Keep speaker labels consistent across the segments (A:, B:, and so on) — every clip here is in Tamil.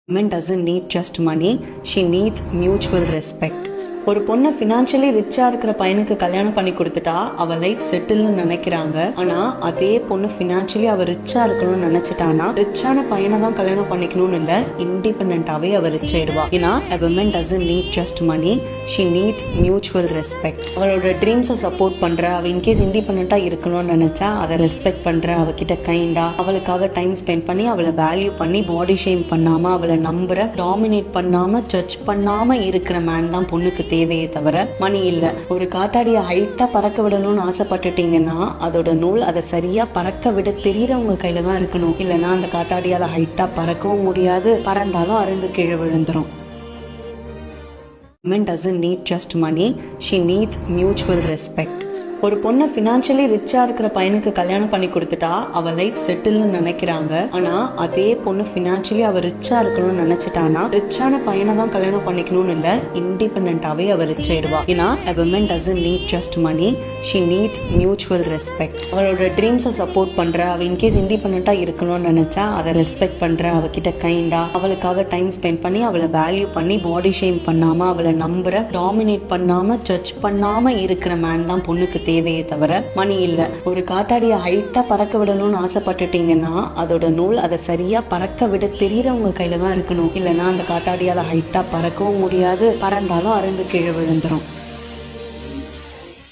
A: Women doesn't need just money, she needs mutual respect. ஒரு பொண்ணை ஃபினான்ஷியலி ரிச்சா இருக்கிற பையனுக்கு கல்யாணம் பண்ணி கொடுத்துட்டா அவ லைஃப் செட்டில்னு நினைக்கிறாங்க. ஆனா அதே பொண்ணு ஃபினான்ஷியலி அவ ரிச்சா இருக்கணும்னு நினைச்சிட்டானா ரிச்சான பையனை தான் கல்யாணம் பண்ணிக்கணும்னு இல்ல, இண்டிபெண்டாவே அவ ரிச் ஆயிடுவா. ஏன்னா a woman doesn't need just money, she needs mutual respect. அவளோட ட்ரீம்ஸை சப்போர்ட் பண்ற, அவ இன்கேஸ் இண்டிபெண்டா இருக்கணும்னு நினைச்சா அதை ரெஸ்பெக்ட் பண்ற, அவகிட்ட கைண்டா அவளுக்காக டைம் ஸ்பெண்ட் பண்ணி அவளை வேல்யூ பண்ணி பாடி ஷேம் பண்ணாம அவளை நம்புற, டாமினேட் பண்ணாம ஜட்ஜ் பண்ணாம இருக்கிற மேன் தான் பொண்ணுக்கு தேவையே தவிர மணி இல்ல. ஒரு காத்தாடிய ஹைட்டா பறக்க விடணும்னு ஆசைப்பட்டுட்டீங்கன்னா அதோட நூல் அதை சரியா பறக்க விட தெரியறவங்க கையில தான் இருக்கணும். இல்லைன்னா அந்த காத்தாடியால ஹைட்டா பறக்கவும் முடியாது, பறந்தாலும் அருந்து கீழே விழுந்துரும். Women doesn't need just money, she needs mutual respect. ஒரு பொண்ணை ஃபினான்ஷியலி ரிச்சா இருக்கிற பையனுக்கு கல்யாணம் பண்ணி கொடுத்துட்டா அவ லைஃப் செட்டில்னு நினைக்கிறாங்க. ஆனா அதே பொண்ணு ஃபினான்ஷியலி அவ ரிச்சா இருக்கணும்னு நினைச்சிட்டானா ரிச்சான பையனை தான் கல்யாணம் பண்ணிக்கணும்னு இல்ல, இண்டிபெண்டாவே அவ ரிச் ஆயிடுவா. ஏன்னா a woman doesn't need just money, she needs mutual respect. அவளோட ட்ரீம்ஸை சப்போர்ட் பண்ற, அவ இன்கேஸ் இண்டிபெண்டா இருக்கணும்னு நினைச்சா அதை ரெஸ்பெக்ட் பண்ற, அவகிட்ட கைண்டா அவளுக்காக டைம் ஸ்பெண்ட் பண்ணி அவளை வேல்யூ பண்ணி பாடி ஷேம் பண்ணாம அவளை நம்புற, டாமினேட் பண்ணாம ஜட்ஜ் பண்ணாம இருக்கிற மேன் தான் பொண்ணுக்கு தேவையே தவிர மணி இல்ல. ஒரு காத்தாடிய ஹைட்டா பறக்க விடணும்னு ஆசைப்பட்டுட்டீங்கன்னா அதோட நூல் அதை சரியா பறக்க விட தெரியறவங்க கையில தான் இருக்கணும். இல்லைன்னா அந்த காத்தாடியால ஹைட்டா பறக்கவும் முடியாது, பறந்தாலும் அருந்து கீழே விழுந்துரும்.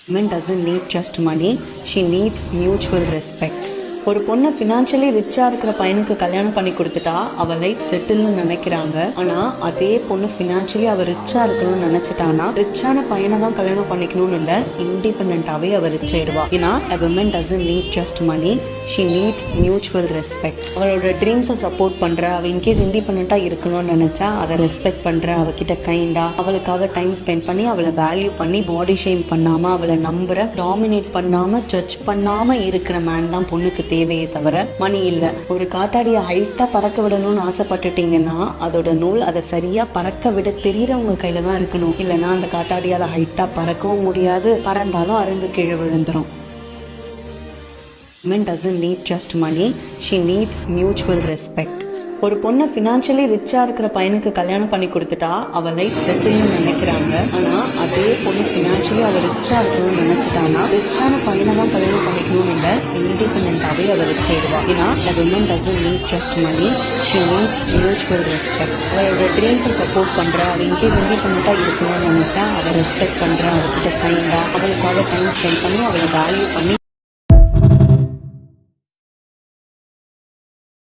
A: Women doesn't need just money, she needs mutual respect. ஒரு பொண்ணை ஃபினான்ஷியலி ரிச்சா இருக்கிற பையனுக்கு கல்யாணம் பண்ணி கொடுத்துட்டா அவ லைஃப் செட்டில்னு நினைக்கிறாங்க. ஆனா அதே பொண்ணு ஃபினான்ஷியலி அவ ரிச்சா இருக்கணும்னு நினைச்சிட்டானா ரிச்சான பையனை தான் கல்யாணம் பண்ணிக்கணும்னு இல்ல, இண்டிபெண்டாவே அவ ரிச் ஆயிடுவா. ஏன்னா a woman doesn't need just money, she needs mutual respect. அவளோட ட்ரீம்ஸை சப்போர்ட் பண்ற, அவ இன்கேஸ் இண்டிபெண்டா இருக்கணும்னு நினைச்சா அதை ரெஸ்பெக்ட் பண்ற, அவகிட்ட கைண்டா அவளுக்காக டைம் ஸ்பெண்ட் பண்ணி அவளை வேல்யூ பண்ணி பாடி ஷேம் பண்ணாம அவளை நம்புற, டாமினேட் பண்ணாம ஜட்ஜ் பண்ணாம இருக்கிற மேன் தான் பொண்ணுக்கு தேவையே தவிர மணி இல்ல. ஒரு காத்தாடிய ஹைட்டா பறக்க விடணும்னு ஆசைப்பட்டுட்டீங்கன்னா அதோட நூல் அதை சரியா பறக்க விட தெரியறவங்க கையில தான் இருக்கணும். இல்லைன்னா அந்த காத்தாடியால ஹைட்டா பறக்கவும் முடியாது, பறந்தாலும் அருந்து கீழே விழுந்துரும். Women doesn't need just money, she needs mutual respect. ஒரு பொண்ணை ஃபினான்ஷியலி ரிச்சா இருக்கிற பையனுக்கு கல்யாணம் பண்ணி கொடுத்துட்டா அவ லைஃப் செட்டில்னு நினைக்கிறாங்க. ஆனா அதே பொண்ணு ஃபினான்ஷியலி அவ ரிச்சா இருக்கணும்னு நினைச்சிட்டானா ரிச்சான பையனை தான் கல்யாணம் பண்ணிக்கணும்னு இல்ல, இண்டிபெண்டாவே அவ ரிச் ஆயிடுவா. ஏன்னா a woman doesn't need just money, she needs mutual respect. அவளோட ட்ரீம்ஸை சப்போர்ட் பண்ற, அவ இன்கேஸ் இண்டிபெண்டா இருக்கணும்னு நினைச்சா அதை ரெஸ்பெக்ட் பண்ற, அவகிட்ட கைண்டா அவளுக்காக டைம் ஸ்பெண்ட் பண்ணி அவளை வேல்யூ பண்ணி